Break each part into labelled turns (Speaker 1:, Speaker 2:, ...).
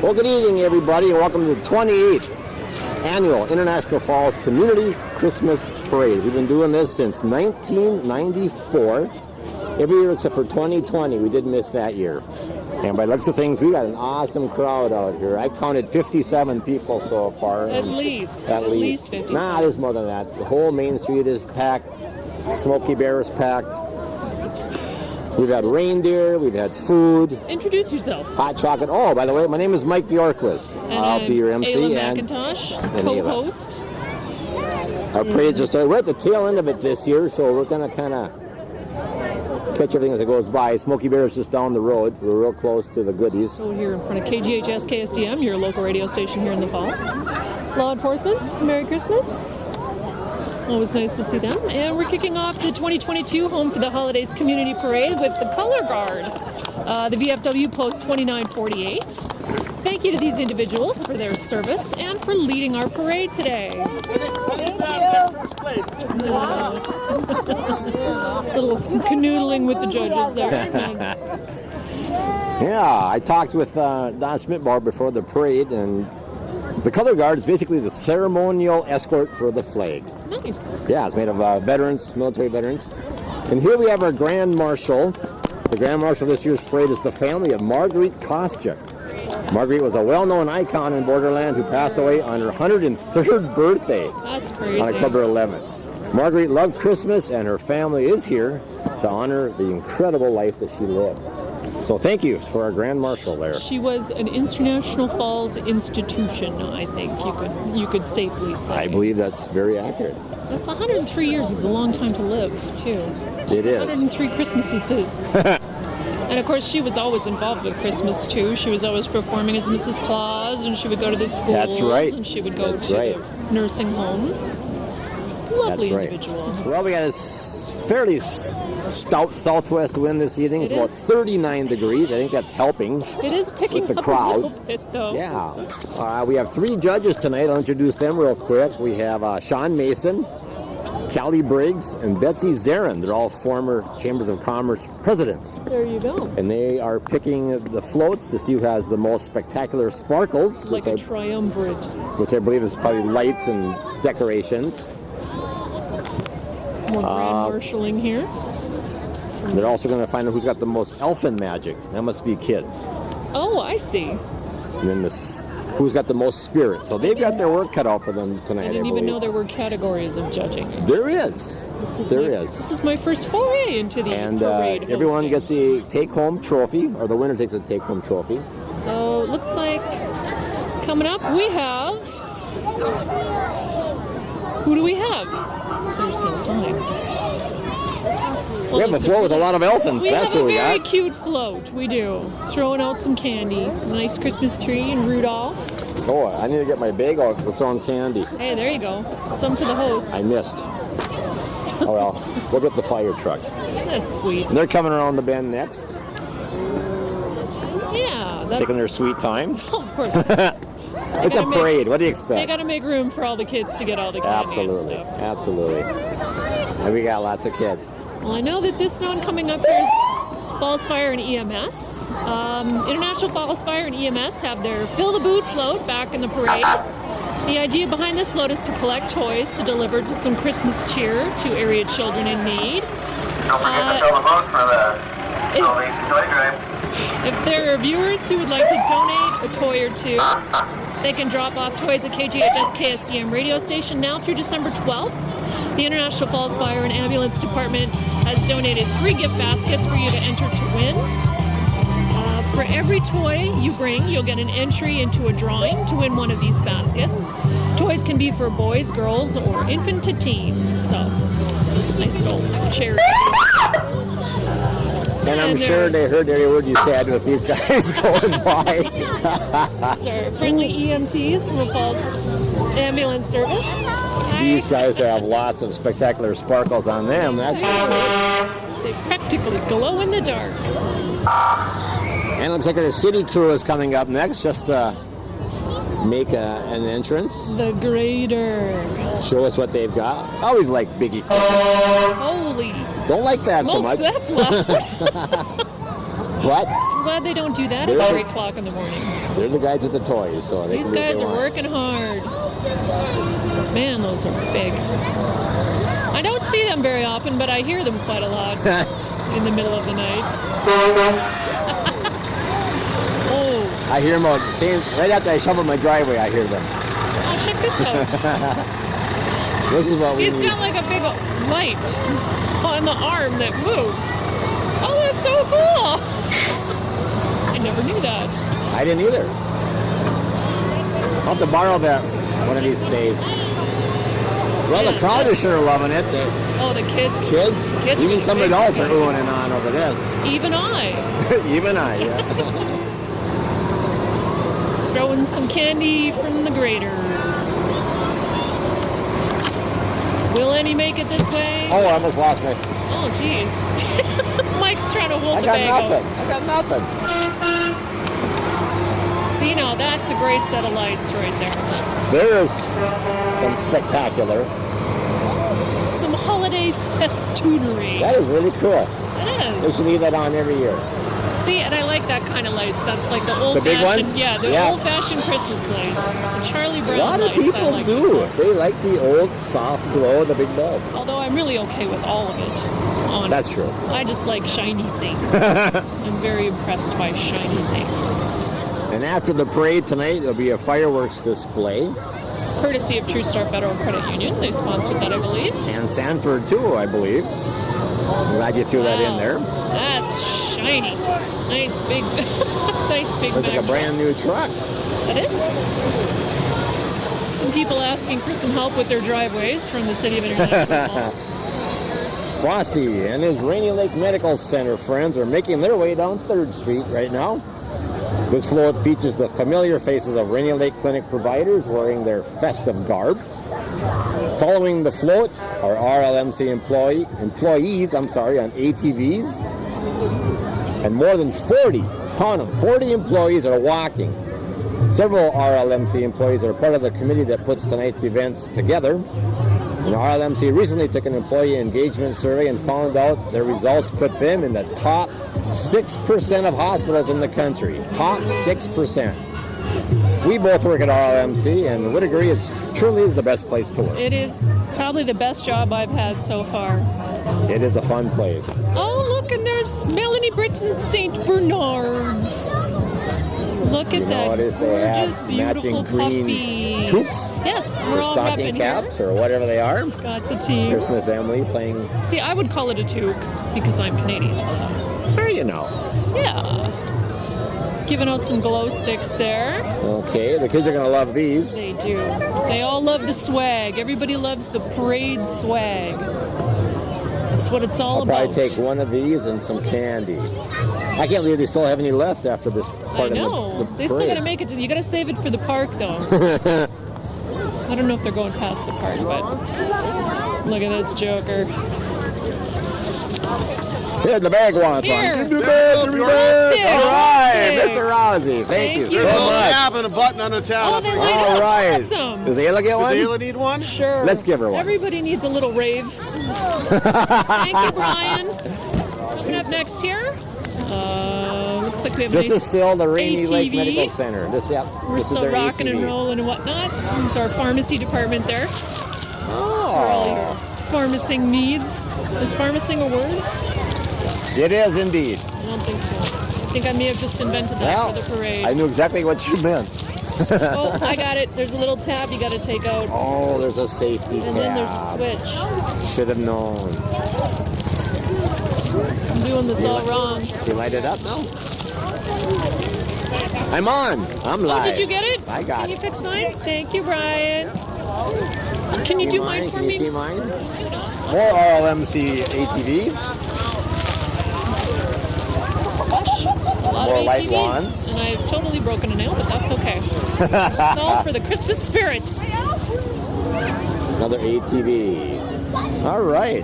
Speaker 1: Well, good evening, everybody, and welcome to the 28th Annual International Falls Community Christmas Parade. We've been doing this since 1994, every year except for 2020. We did miss that year. And by the looks of things, we got an awesome crowd out here. I've counted 57 people so far.
Speaker 2: At least 50.
Speaker 1: Nah, there's more than that. The whole Main Street is packed. Smokey Bear is packed. We've had reindeer, we've had food.
Speaker 2: Introduce yourself.
Speaker 1: Hot chocolate. Oh, by the way, my name is Mike Bjorkquist.
Speaker 2: And
Speaker 1: I'll be your MC.
Speaker 2: Ayla
Speaker 1: and
Speaker 2: McIntosh,
Speaker 1: Ayla.
Speaker 2: co-host.
Speaker 1: Our parade just started. We're at the tail end of it this year, so we're going to kind of catch everything as it goes by. Smokey Bear is just down the road. We're real close to the goodies.
Speaker 2: So here in front of KGHS KSDM, your local radio station here in the Falls. Law enforcement, Merry Christmas. Always nice to see them. And we're kicking off the 2022 Home for the Holidays Community Parade with the Color Guard, the VFW Post 2948. Thank you to these individuals for their service and for leading our parade today. Little canoodling with the judges there.
Speaker 1: Yeah, I talked with Don Schmidtbauer before the parade, and the Color Guard is basically the ceremonial escort for the flag.
Speaker 2: Nice.
Speaker 1: Yeah, it's made of veterans, military veterans. And here we have our Grand Marshal. The Grand Marshal this year's parade is the family of Marguerite Koschuk. Marguerite was a well-known icon in Borderland who passed away on her 103rd birthday.
Speaker 2: That's crazy.
Speaker 1: On October 11th. Marguerite loved Christmas, and her family is here to honor the incredible life that she lived. So thank you for our Grand Marshal there.
Speaker 2: She was an International Falls institution, I think you could safely say.
Speaker 1: I believe that's very accurate.
Speaker 2: That's 103 years is a long time to live, too.
Speaker 1: It is.
Speaker 2: 103 Christmases. And of course, she was always involved with Christmas, too. She was always performing as Mrs. Claus, and she would go to the schools.
Speaker 1: That's right.
Speaker 2: And she would go to the nursing homes. Lovely individual.
Speaker 1: Well, we got a fairly stout southwest wind this evening. It's about 39 degrees. I think that's helping.
Speaker 2: It is picking
Speaker 1: with the
Speaker 2: up
Speaker 1: crowd.
Speaker 2: a little bit, though.
Speaker 1: Yeah. We have three judges tonight. I'll introduce them real quick. We have Sean Mason, Callie Briggs, and Betsy Zarin. They're all former Chambers of Commerce presidents.
Speaker 2: There you go.
Speaker 1: And they are picking the floats to see who has the most spectacular sparkles.
Speaker 2: Like a triumvirate.
Speaker 1: Which I believe is probably lights and decorations.
Speaker 2: More grand marshalling here.
Speaker 1: They're also going to find out who's got the most elfin magic. That must be kids.
Speaker 2: Oh, I see.
Speaker 1: And then who's got the most spirit. So they've got their work cut out for them tonight.
Speaker 2: I didn't even know there were categories of judging.
Speaker 1: There is.
Speaker 2: This is my first foray into the parade.
Speaker 1: And everyone gets a take-home trophy, or the winner takes a take-home trophy.
Speaker 2: So it looks like coming up we have... Who do we have? There's no sign.
Speaker 1: We have a float with a lot of elephants. That's what we got.
Speaker 2: We have a very cute float. We do. Throwing out some candy. Nice Christmas tree and Rudolph.
Speaker 1: Oh, I need to get my bag out with some candy.
Speaker 2: Hey, there you go. Some for the host.
Speaker 1: I missed. Oh well, we'll get the fire truck.
Speaker 2: That's sweet.
Speaker 1: And they're coming around the bend next.
Speaker 2: Yeah. That's...
Speaker 1: Taking their sweet time.
Speaker 2: Oh, of course.
Speaker 1: It's a parade. What do you expect?
Speaker 2: They got to make room for all the kids to get all the candy
Speaker 1: Absolutely.
Speaker 2: and stuff.
Speaker 1: Absolutely. And we got lots of kids.
Speaker 2: Well, I know that this one coming up here is Falls Fire and EMS. International Falls Fire and EMS have their Fill the Boot float back in the parade. The idea behind this float is to collect toys to deliver to some Christmas cheer to area children in need.
Speaker 3: Don't forget to fill the boat for the donation toy drive.
Speaker 2: If there are viewers who would like to donate a toy or two, they can drop off toys at KGHS KSDM radio station now through December 12th. The International Falls Fire and Ambulance Department has donated 3 gift baskets for you to enter to win. For every toy you bring, you'll get an entry into a drawing to win one of these baskets. Toys can be for boys, girls, or infant to teen. So, nice little charity.
Speaker 1: And I'm sure they heard every word you said with these guys going by.
Speaker 2: These are friendly EMTs from the Falls Ambulance Service.
Speaker 1: These guys have lots of spectacular sparkles on them. That's
Speaker 2: They practically glow in the dark.
Speaker 1: And it looks like our city crew is coming up next just to make an entrance.
Speaker 2: The grader.
Speaker 1: Show us what they've got. I always like Biggie.
Speaker 2: Holy.
Speaker 1: Don't like that
Speaker 2: smokes,
Speaker 1: so much.
Speaker 2: That's loud.
Speaker 1: But
Speaker 2: I'm glad they don't do that at 3 o'clock in the morning.
Speaker 1: They're the guys with the toys, so they
Speaker 2: These
Speaker 1: can do what
Speaker 2: guys
Speaker 1: they
Speaker 2: are
Speaker 1: want.
Speaker 2: working hard. Man, those are big. I don't see them very often, but I hear them quite a lot in the middle of the night. Oh,
Speaker 1: I hear them saying right after I shovel my driveway. I hear them.
Speaker 2: oh, check this out.
Speaker 1: This is what we
Speaker 2: He's
Speaker 1: need.
Speaker 2: got like a big light on the arm that moves. Oh, that's so cool. I never knew that.
Speaker 1: I didn't either. I'll have to borrow that one of these days. Well, the crowd is sure loving it. The
Speaker 2: Oh, the kids.
Speaker 1: kids,
Speaker 2: Kids
Speaker 1: even
Speaker 2: are
Speaker 1: some
Speaker 2: big.
Speaker 1: adults are oohing and on over this.
Speaker 2: Even I.
Speaker 1: Even I, yeah.
Speaker 2: Throwing some candy from the grater. Will any make it this way?
Speaker 1: Oh, I almost lost my.
Speaker 2: Oh, jeez. Mike's trying to hold
Speaker 1: I
Speaker 2: the
Speaker 1: got
Speaker 2: bag
Speaker 1: nothing.
Speaker 2: out.
Speaker 1: I got nothing.
Speaker 2: See, now that's a great set of lights right there.
Speaker 1: There's some spectacular.
Speaker 2: Some holiday festoonery.
Speaker 1: That is really cool.
Speaker 2: It
Speaker 1: They
Speaker 2: is.
Speaker 1: should leave that on every year.
Speaker 2: See, and I like that kind of lights. That's like the old
Speaker 1: The big
Speaker 2: fashioned,
Speaker 1: ones?
Speaker 2: yeah, the
Speaker 1: Yeah.
Speaker 2: old fashioned Christmas lights. The Charlie
Speaker 1: A
Speaker 2: Brown
Speaker 1: lot of
Speaker 2: lights. I
Speaker 1: people
Speaker 2: like
Speaker 1: do.
Speaker 2: those.
Speaker 1: They like the old soft glow of the big bulbs.
Speaker 2: Although I'm really okay with all of it. Honestly.
Speaker 1: That's true.
Speaker 2: I just like shiny things. I'm very impressed by shiny things.
Speaker 1: And after the parade tonight, there'll be a fireworks display.
Speaker 2: Courtesy of True Star Federal Credit Union. They sponsored that, I believe.
Speaker 1: And Sanford, too, I believe. I'm glad you threw that in there.
Speaker 2: That's shiny. Nice big, nice big
Speaker 1: Looks like a
Speaker 2: Mack
Speaker 1: brand new truck.
Speaker 2: truck. That is. Some people asking for some help with their driveways from the City of International Falls.
Speaker 1: Frosty and his Rainy Lake Medical Center friends are making their way down 3rd Street right now. This float features the familiar faces of Rainy Lake Clinic providers wearing their festive garb. Following the float are RLMC employees on ATVs, and more than 40 employees are walking. Several RLMC employees are part of the committee that puts tonight's events together. And RLMC recently took an employee engagement survey and found out their results put them in the top 6% of hospitals in the country. Top 6%. We both work at RLMC and would agree it truly is the best place to work.
Speaker 2: It is probably the best job I've had so far.
Speaker 1: It is a fun place.
Speaker 2: Oh, look, and there's Melanie Britton's St. Bernard's. Look at
Speaker 1: You know
Speaker 2: that
Speaker 1: what it is? They
Speaker 2: gorgeous,
Speaker 1: have
Speaker 2: beautiful
Speaker 1: matching green
Speaker 2: puppy.
Speaker 1: toques
Speaker 2: Yes, we're
Speaker 1: or
Speaker 2: all
Speaker 1: stocking
Speaker 2: repping
Speaker 1: caps
Speaker 2: here.
Speaker 1: or whatever they are.
Speaker 2: Got the team.
Speaker 1: Here's Miss Emily playing.
Speaker 2: See, I would call it a toque because I'm Canadian. So.
Speaker 1: There you know.
Speaker 2: Yeah. Giving out some glow sticks there.
Speaker 1: Okay, the kids are going to love these.
Speaker 2: They do. They all love the swag. Everybody loves the parade swag. That's what it's all
Speaker 1: I'll
Speaker 2: about.
Speaker 1: probably take one of these and some candy. I can't believe they still have any left after this part
Speaker 2: I
Speaker 1: of
Speaker 2: know.
Speaker 1: the
Speaker 2: They still got to
Speaker 1: parade.
Speaker 2: make it to. You got to save it for the park, though. I don't know if they're going past the park, but look at this joker.
Speaker 1: Here, the bag wants
Speaker 2: Here.
Speaker 1: one. Give me the bag, give me the bag.
Speaker 2: Stick,
Speaker 1: All right,
Speaker 2: stick.
Speaker 1: Mr. Rousey. Thank you
Speaker 2: you.
Speaker 1: so
Speaker 2: There's
Speaker 4: There's a
Speaker 1: much.
Speaker 4: tab and a button on the tab.
Speaker 2: Oh,
Speaker 4: up
Speaker 2: they
Speaker 4: here.
Speaker 2: light
Speaker 1: All
Speaker 2: up.
Speaker 1: right.
Speaker 2: Awesome.
Speaker 1: Does Ayla get
Speaker 4: Does
Speaker 1: one?
Speaker 4: Ayla need one?
Speaker 2: Sure.
Speaker 1: Let's give her one.
Speaker 2: Everybody needs a little rave. Thank you, Brian. Coming up next here. Looks like we have
Speaker 1: This
Speaker 2: a
Speaker 1: is still the Rainy Lake
Speaker 2: ATV.
Speaker 1: Medical Center. This, yep.
Speaker 2: We're
Speaker 1: This is
Speaker 2: still
Speaker 1: their
Speaker 2: rocking
Speaker 1: ATV.
Speaker 2: and rolling and whatnot. There's our pharmacy department there. For all your
Speaker 1: Oh,
Speaker 2: pharmacing needs. Is pharmacing a word?
Speaker 1: it is indeed.
Speaker 2: I don't think so. I think I may have just invented that
Speaker 1: Well,
Speaker 2: for the parade.
Speaker 1: I knew exactly what you meant.
Speaker 2: Oh, I got it. There's a little tab you got to take out.
Speaker 1: Oh, there's a safety
Speaker 2: And then there's a
Speaker 1: tab.
Speaker 2: switch.
Speaker 1: Should have known.
Speaker 2: I'm doing this all wrong.
Speaker 1: You light it up now? I'm on. I'm
Speaker 2: Oh,
Speaker 1: live.
Speaker 2: did you get it?
Speaker 1: I got
Speaker 2: Can you
Speaker 1: it.
Speaker 2: fix mine? Thank you, Brian. Can you
Speaker 1: See
Speaker 2: do mine for
Speaker 1: Can
Speaker 2: me?
Speaker 1: you see mine? More RLMC ATVs.
Speaker 2: Gosh, a lot
Speaker 1: More
Speaker 2: of
Speaker 1: light
Speaker 2: ATVs.
Speaker 1: wands.
Speaker 2: And I've totally broken a nail, but that's okay. It's all for the Christmas spirit.
Speaker 1: Another ATV. All right.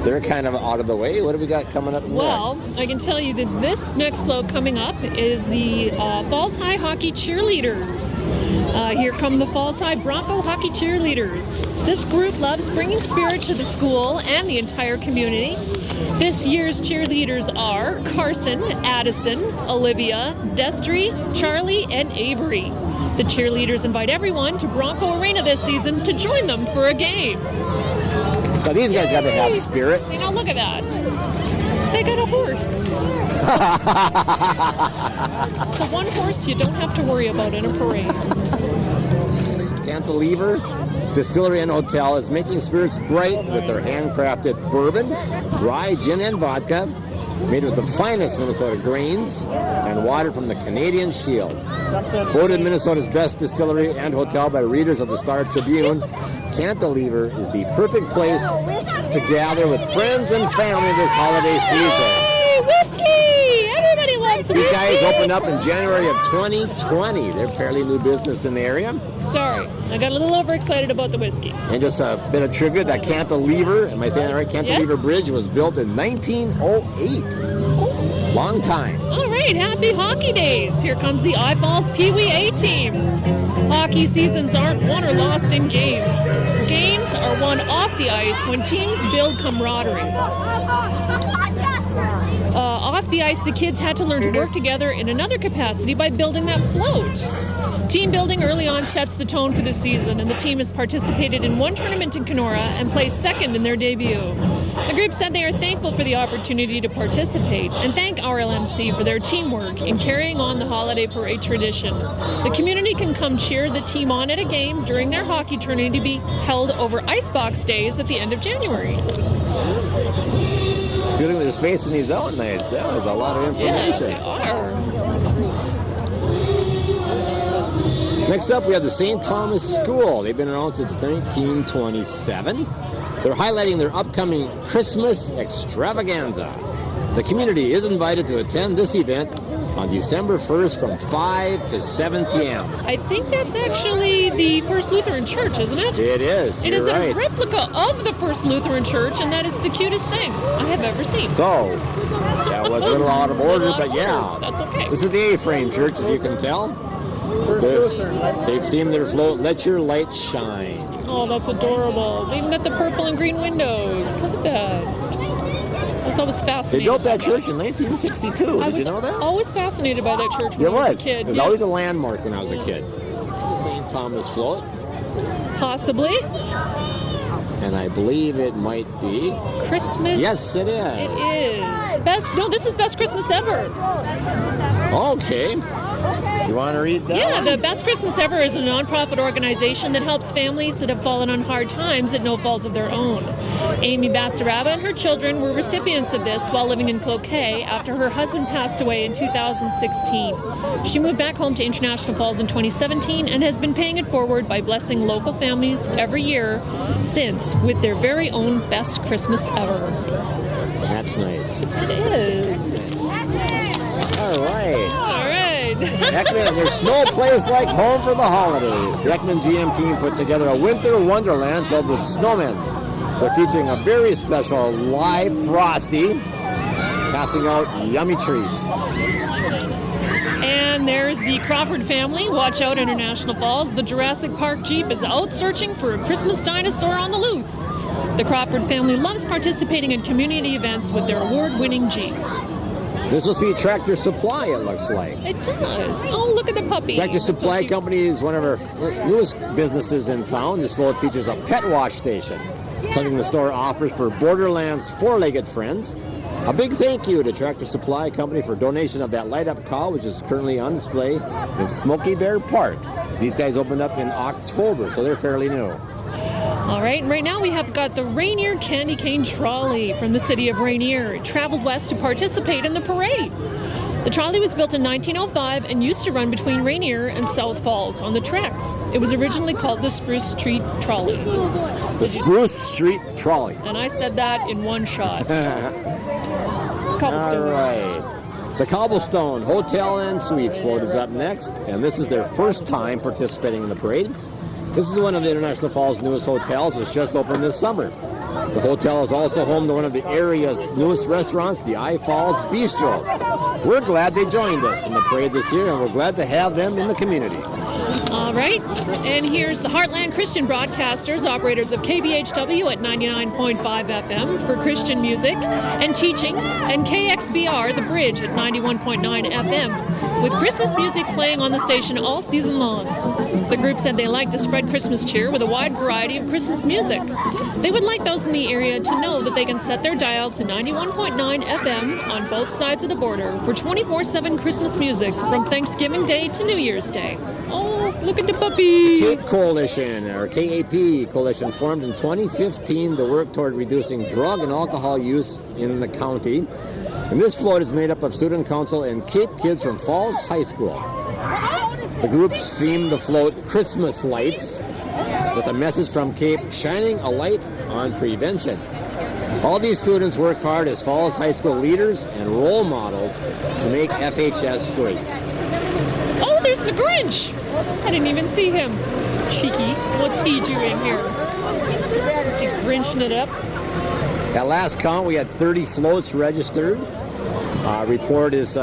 Speaker 1: They're kind of out of the way. What do we got coming up
Speaker 2: Well,
Speaker 1: next?
Speaker 2: I can tell you that this next float coming up is the Falls High Hockey Cheerleaders. Here come the Falls High Bronco Hockey Cheerleaders. This group loves bringing spirit to the school and the entire community. This year's cheerleaders are Carson, Addison, Olivia, Destry, Charlie, and Avery. The cheerleaders invite everyone to Bronco Arena this season to join them for a game.
Speaker 1: But these guys got to have spirit.
Speaker 2: You know, look at that. They got a horse. It's the one horse you don't have to worry about in a parade.
Speaker 1: Int'l Distillery and Hotel is making spirits bright with their handcrafted bourbon, rye, gin, and vodka, made with the finest Minnesota grains and water from the Canadian Shield. Voted Minnesota's best distillery and hotel by readers of the Star Tribune, Int'l is the perfect place to gather with friends and family this holiday season.
Speaker 2: Yay! Whiskey! Everybody loves whiskey!
Speaker 1: These guys opened up in January of 2020. They're fairly new business in the area.
Speaker 2: Sorry, I got a little overexcited about the whiskey.
Speaker 1: And just a bit of trivia, that Int'l, am I saying that right? Int'l Bridge was built in 1908. Long time.
Speaker 2: All right, happy hockey days. Here comes the Eyeballs Pee Wee A team. Hockey seasons aren't won or lost in games. Games are won off the ice when teams build camaraderie. Off the ice, the kids had to learn to work together in another capacity by building that float. Team building early on sets the tone for the season, and the team has participated in one tournament in Kenora and placed second in their debut. The group said they are thankful for the opportunity to participate and thank RLMC for their teamwork in carrying on the holiday parade tradition. The community can come cheer the team on at a game during their hockey tournament to be held over Icebox Days at the end of January.
Speaker 1: Shooting with the space in these out nights. That was a lot of information.
Speaker 2: Yeah, they are.
Speaker 1: Next up, we have the St. Thomas School. They've been around since 1927. They're highlighting their upcoming Christmas extravaganza. The community is invited to attend this event on December 1st from 5 to 7 p.m.
Speaker 2: I think that's actually the First Lutheran Church, isn't it?
Speaker 1: It is.
Speaker 2: It is a replica of the First Lutheran Church, and that is the cutest thing I have ever seen.
Speaker 1: So, that was a little out of order, but yeah.
Speaker 2: That's okay.
Speaker 1: This is the A-frame church, as you can tell. They've themed their float, Let Your Light Shine.
Speaker 2: Oh, that's adorable. They even got the purple and green windows. Look at that. I was always fascinated.
Speaker 1: They built that church in 1962. Did you know that?
Speaker 2: I was always fascinated by that church when I was a kid.
Speaker 1: It was always a landmark when I was a kid. The St. Thomas float.
Speaker 2: Possibly.
Speaker 1: And I believe it might be
Speaker 2: Christmas.
Speaker 1: Yes, it is.
Speaker 2: It is. This is Best Christmas Ever.
Speaker 1: Okay. You want to read that?
Speaker 2: Yeah, the Best Christmas Ever is a nonprofit organization that helps families that have fallen on hard times at no fault of their own. Amy Basaraba and her children were recipients of this while living in Cloquet after her husband passed away in 2016. She moved back home to International Falls in 2017 and has been paying it forward by blessing local families every year since with their very own Best Christmas Ever.
Speaker 1: That's nice.
Speaker 2: It is.
Speaker 1: All right.
Speaker 2: All right.
Speaker 1: Ekman, there's no place like home for the holidays. The Ekman GM team put together a winter wonderland filled with snowmen. They're featuring a very special live Frosty, passing out yummy treats.
Speaker 2: And there's the Crawford family. Watch out, International Falls. The Jurassic Park Jeep is out searching for a Christmas dinosaur on the loose. The Crawford family loves participating in community events with their award-winning Jeep.
Speaker 1: This will see Tractor Supply, it looks like.
Speaker 2: It does. Oh, look at the puppy.
Speaker 1: Tractor Supply Company is one of our newest businesses in town. This float features a pet wash station, something the store offers for Borderlands four-legged friends. A big thank you to Tractor Supply Company for donation of that light-up cow, which is currently on display in Smoky Bear Park. These guys opened up in October, so they're fairly new.
Speaker 2: All right, and right now we have got the Rainier Candy Cane Trolley from the city of Rainier. It traveled west to participate in the parade. The trolley was built in 1905 and used to run between Rainier and South Falls on the tracks. It was originally called the Spruce Street Trolley.
Speaker 1: The Spruce Street Trolley.
Speaker 2: And I said that in one shot.
Speaker 1: All right. The Cobblestone Hotel and Suites float is up next, and this is their first time participating in the parade. This is one of the International Falls' newest hotels, which just opened this summer. The hotel is also home to one of the area's newest restaurants, the I Falls Bistro. We're glad they joined us in the parade this year, and we're glad to have them in the community.
Speaker 2: All right. right, and here's the Heartland Christian Broadcasters, operators of KBHW at 99.5 FM for Christian music and teaching, and KXBR, The Bridge, at 91.9 FM, with Christmas music playing on the station all season long. The group said they like to spread Christmas cheer with a wide variety of Christmas music. They would like those in the area to know that they can set their dial to 91.9 FM on both sides of the border for 24/7 Christmas music from Thanksgiving Day to New Year's Day. Oh, look at the puppy!
Speaker 1: Cape Coalition, or KAP Coalition, formed in 2015 to work toward reducing drug and alcohol use in the county. And this float is made up of student council and Cape kids from Falls High School. The groups themed the float Christmas Lights, with a message from Cape shining a light on prevention. All these students work hard as Falls High School leaders and role models to make FHS great.
Speaker 2: Oh, there's the Grinch! I didn't even see him. Cheeky. What's he doing here? Is he Grinching it up?
Speaker 1: At last count, we had 30 floats registered. Report is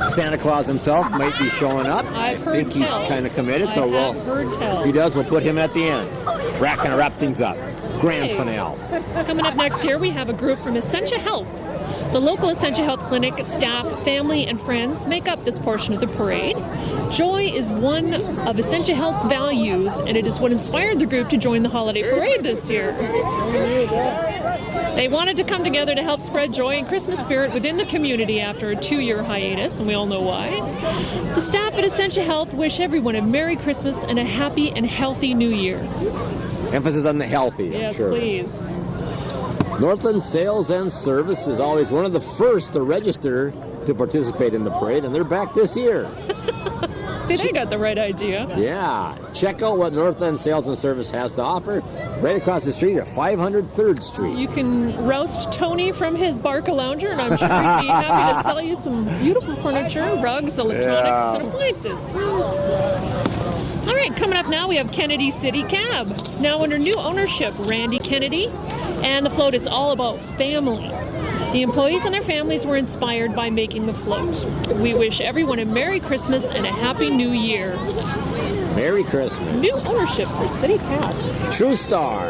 Speaker 1: Santa Claus himself might be showing up. I think he's kind of committed, so if he does, we'll put him at the end. Kind of wrap things up. Grand finale.
Speaker 2: Coming up next here, we have a group from Essentia Health. The local Essentia Health Clinic staff, family, and friends make up this portion of the parade. Joy is one of Essentia Health's values, and it is what inspired the group to join the holiday parade this year. They wanted to come together to help spread joy and Christmas spirit within the community after a 2-year hiatus, and we all know why. The staff at Essentia Health wish everyone a Merry Christmas and a happy and healthy New Year.
Speaker 1: Emphasis on the healthy,
Speaker 2: yes,
Speaker 1: I'm sure.
Speaker 2: Please.
Speaker 1: Northland Sales and Service is always one of the first to register to participate in the parade, and they're back this year.
Speaker 2: See, they got the right idea.
Speaker 1: Yeah. Check out what Northland Sales and Service has to offer right across the street at 500 3rd Street.
Speaker 2: You can roast Tony from his Barca Lounger, and I'm sure he'd be happy to sell you some beautiful furniture, rugs, electronics, and appliances. All right, coming up now, we have Kennedy City Cab. It's now under new ownership, Randy Kennedy, and the float is all about family. The employees and their families were inspired by making the float. We wish everyone a Merry Christmas and a Happy New Year.
Speaker 1: Merry Christmas.
Speaker 2: New ownership for City Cab.
Speaker 1: True Star.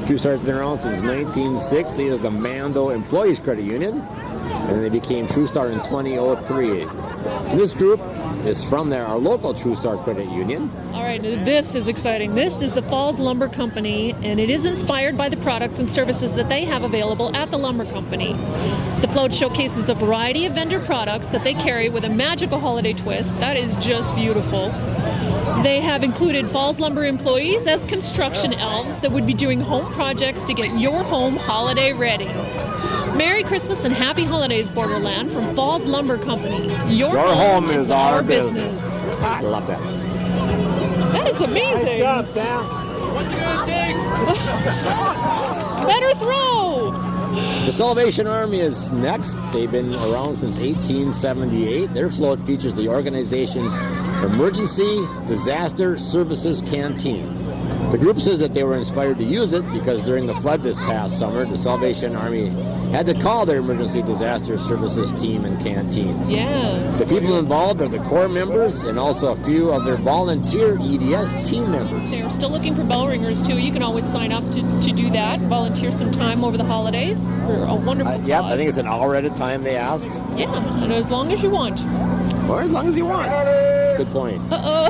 Speaker 1: True Star's been around since 1960 as the Mando Employees Credit Union, and they became True Star in 2003. And this group is from there, our local True Star Credit Union.
Speaker 2: All right, this is exciting. This is the Falls Lumber Company, and it is inspired by the products and services that they have available at the Lumber Company. The float showcases a variety of vendor products that they carry with a magical holiday twist. That is just beautiful. They have included Falls Lumber employees as construction elves that would be doing home projects to get your home holiday ready. Merry Christmas and Happy Holidays, Borderland, from Falls Lumber Company. Your home is our business.
Speaker 1: I love that.
Speaker 2: That is amazing.
Speaker 1: Nice job, Sam.
Speaker 4: What's it gonna take?
Speaker 2: Better throw.
Speaker 1: The Salvation Army is next. They've been around since 1878. Their float features the organization's Emergency Disaster Services Canteen. The group says that they were inspired to use it because during the flood this past summer, the Salvation Army had to call their emergency disaster services team and canteens.
Speaker 2: Yeah.
Speaker 1: The people involved are the core members and also a few of their volunteer EDS team members.
Speaker 2: They're still looking for bell ringers, too. You can always sign up to do that, volunteer some time over the holidays for a wonderful cause.
Speaker 1: Yep, I think it's an hour at a time they ask.
Speaker 2: Yeah, and as long as you want.
Speaker 1: Or as long as you want. Good point.
Speaker 2: Uh-oh.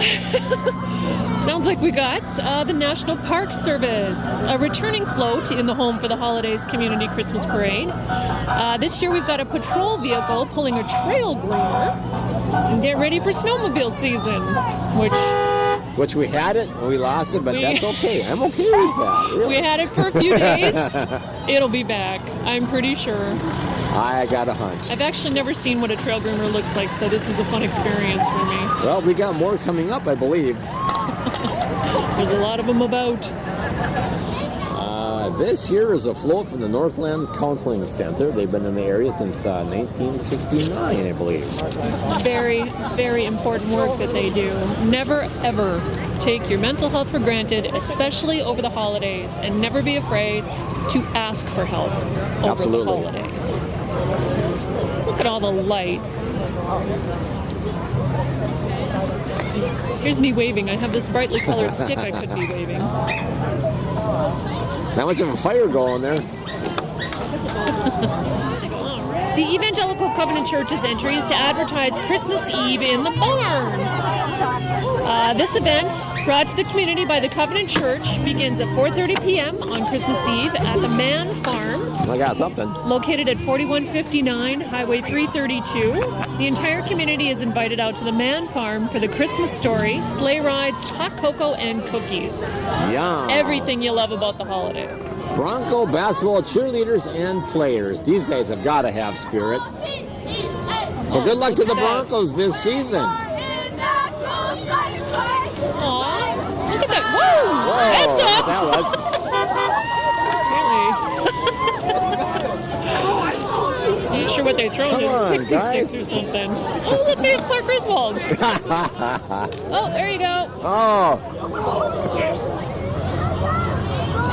Speaker 2: Sounds like we got the National Park Service, a returning float in the Home for the Holidays Community Christmas Parade. This year we've got a patrol vehicle pulling a trail groomer and get ready for snowmobile season,
Speaker 1: which we had it and we lost it, but that's okay. I'm okay with that. Really.
Speaker 2: We had it for a few days. It'll be back, I'm pretty sure.
Speaker 1: I got a hunch.
Speaker 2: I've actually never seen what a trail groomer looks like, so this is a fun experience for me.
Speaker 1: Well, we got more coming up, I believe.
Speaker 2: There's a lot of them about.
Speaker 1: This here is a float from the Northland Counseling Center. They've been in the area since 1969, I believe.
Speaker 2: Very, very important work that they do. Never, ever take your mental health for granted, especially over the holidays, and never be afraid to ask for help over the holidays. Look at all the lights. Here's me waving. I have this brightly colored stick I could be waving.
Speaker 1: Not much of a fire going there.
Speaker 2: The Evangelical Covenant Church's entry is to advertise Christmas Eve in the barn. This event, brought to the community by the Covenant Church, begins at 4:30 p.m. on Christmas Eve at the Mann Farm,
Speaker 1: I got something.
Speaker 2: located at 4159 Highway 332. The entire community is invited out to the Mann Farm for the Christmas story, sleigh rides, hot cocoa, and cookies.
Speaker 1: Yeah.
Speaker 2: Everything you love about the holidays.
Speaker 1: Bronco basketball cheerleaders and players. These guys have got to have spirit. So good luck to the Broncos this season.
Speaker 2: Aw, look at that. Whoa! Heads
Speaker 1: Whoa,
Speaker 2: up!
Speaker 1: that was.
Speaker 2: Really? Not sure what they're throwing.
Speaker 1: Come on,
Speaker 2: Pixie
Speaker 1: guys.
Speaker 2: sticks or something. Oh, look, they have Clark Griswold. Oh, there you go.
Speaker 1: Oh,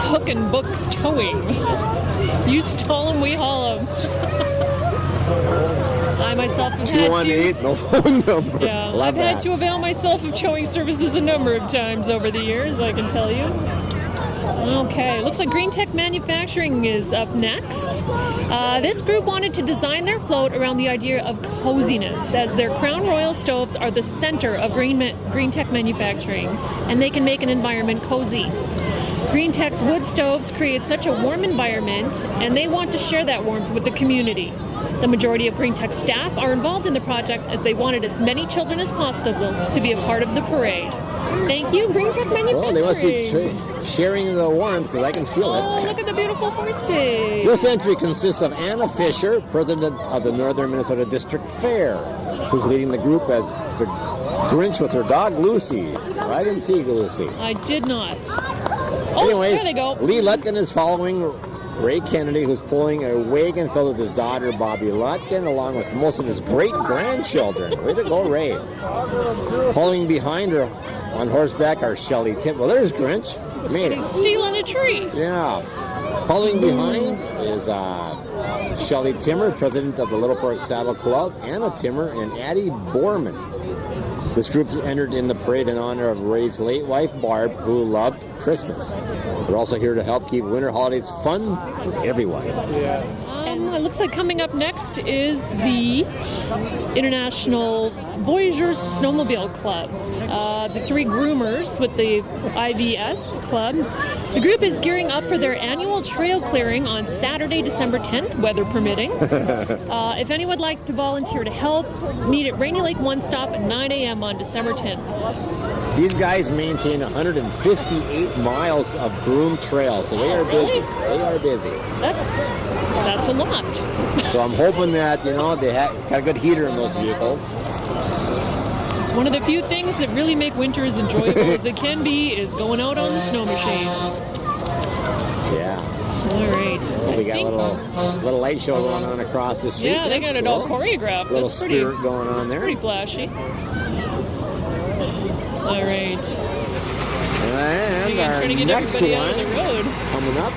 Speaker 2: Hook and book towing. You stall them, we haul them. I myself have had to.
Speaker 1: 218, no phone number.
Speaker 2: Yeah,
Speaker 1: Love
Speaker 2: I've had
Speaker 1: that.
Speaker 2: to avail myself of towing services a number of times over the years, I can tell you. Okay, looks like Green Tech Manufacturing is up next. This group wanted to design their float around the idea of coziness, as their Crown Royal stoves are the center of Green Tech Manufacturing, and they can make an environment cozy. Green Tech's wood stoves create such a warm environment, and they want to share that warmth with the community. The majority of Green Tech staff are involved in the project as they wanted as many children as possible to be a part of the parade. Thank you, Green Tech Manufacturing.
Speaker 1: Well, they must be sharing the warmth because I can feel
Speaker 2: Oh,
Speaker 1: it.
Speaker 2: look at the beautiful horses.
Speaker 1: This entry consists of Anna Fisher, president of the Northern Minnesota District Fair, who's leading the group as the Grinch with her dog Lucy. I didn't see Lucy.
Speaker 2: I did not. Oh,
Speaker 1: Anyways,
Speaker 2: there they go.
Speaker 1: Lee Lutkin is following Ray Kennedy, who's pulling a wagon filled with his daughter Bobby Lutkin, along with most of his great-grandchildren. Way to go, Ray. Following behind her on horseback are Shelley Tim. Well, there's Grinch. Made it.
Speaker 2: Stealing a tree.
Speaker 1: Yeah. Following behind is Shelley Timmer, president of the Little Fork Saddle Club, Anna Timmer, and Addie Borman. This group entered in the parade in honor of Ray's late wife, Barb, who loved Christmas. They're also here to help keep winter holidays fun for everyone.
Speaker 2: It looks like coming up next is the International Voyageurs Snowmobile Club. The three groomers with the IVS Club. The group is gearing up for their annual trail clearing on Saturday, December 10th, weather permitting. If anyone would like to volunteer to help, meet at Rainy Lake One Stop at 9 a.m. on December 10th.
Speaker 1: These guys maintain 158 miles of groomed trail, so they are busy. They are busy.
Speaker 2: That's a lot.
Speaker 1: So I'm hoping that, they got a good heater in those vehicles.
Speaker 2: It's one of the few things that really make winter as enjoyable as it can be is going out on the snow machine.
Speaker 1: Yeah.
Speaker 2: All right.
Speaker 1: Well, we got a little light show going on across the street.
Speaker 2: Yeah, they got it all choreographed.
Speaker 1: Little
Speaker 2: That's pretty,
Speaker 1: spirit going on there.
Speaker 2: pretty flashy. All right.
Speaker 1: And our
Speaker 2: Trying to get
Speaker 1: next
Speaker 2: everybody out
Speaker 1: one
Speaker 2: of the road.
Speaker 1: coming up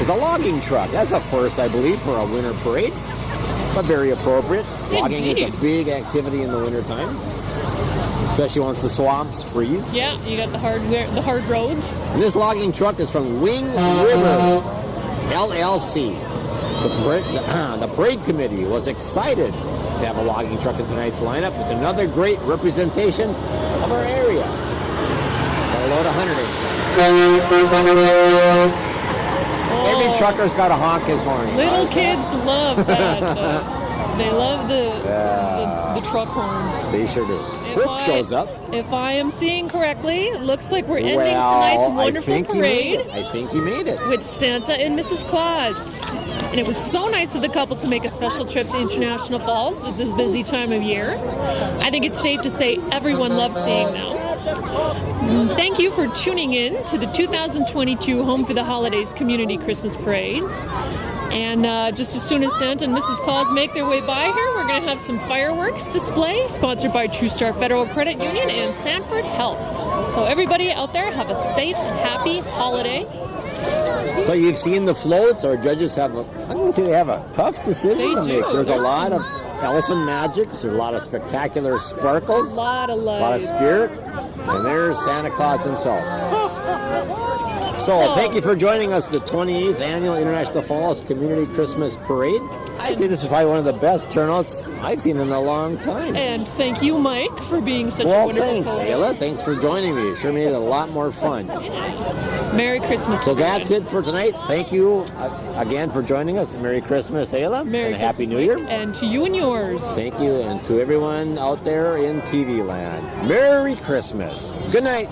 Speaker 1: is a logging truck. That's a first, I believe, for a winter parade, but very appropriate. Logging is
Speaker 2: Indeed.
Speaker 1: a big activity in the wintertime, especially once the swamps freeze.
Speaker 2: Yeah, you got the hard roads.
Speaker 1: And this logging truck is from Wing River LLC. The parade committee was excited to have a logging truck in tonight's lineup. It's another great representation of our area. Got a load of 100-inch. Every trucker's got to honk his horn.
Speaker 2: Little kids love that. They love the truck horns.
Speaker 1: They sure do.
Speaker 2: If
Speaker 1: Hook shows up.
Speaker 2: If I am seeing correctly, it looks like we're ending tonight's
Speaker 1: Well, I
Speaker 2: wonderful
Speaker 1: think he made
Speaker 2: parade
Speaker 1: it. I think he made it.
Speaker 2: with Santa and Mrs. Claus. And it was so nice of the couple to make a special trip to International Falls at this busy time of year. I think it's safe to say everyone loves seeing them. Thank you for tuning in to the 2022 Home for the Holidays Community Christmas Parade. And just as soon as Santa and Mrs. Claus make their way by here, we're going to have some fireworks display sponsored by True Star Federal Credit Union and Sanford Health. So everybody out there, have a safe, happy holiday.
Speaker 1: So you've seen the floats. Our judges have, I'm going to say they have a tough decision to
Speaker 2: They do.
Speaker 1: make. There's a
Speaker 2: There's
Speaker 1: lot of elephant magics. There's a lot of spectacular sparkles.
Speaker 2: A lot of
Speaker 1: A lot of
Speaker 2: lights.
Speaker 1: spirit. And there's Santa Claus himself. So thank you for joining us at the 28th Annual International Falls Community Christmas Parade. I'd say this is probably one of the best turnouts I've seen in a long time.
Speaker 2: And thank you, Mike, for being such a
Speaker 1: Well,
Speaker 2: wonderful
Speaker 1: thanks,
Speaker 2: co-host.
Speaker 1: Ayla. Thanks for joining me. It sure made it a lot more fun.
Speaker 2: Merry Christmas.
Speaker 1: So that's
Speaker 2: everyone.
Speaker 1: it for tonight. Thank you again for joining us. Merry Christmas, Ayla.
Speaker 2: Merry
Speaker 1: and a Happy
Speaker 2: Christmas,
Speaker 1: New Year.
Speaker 2: Mike, and to you and yours.
Speaker 1: Thank you. And to everyone out there in TV land, Merry Christmas. Good night.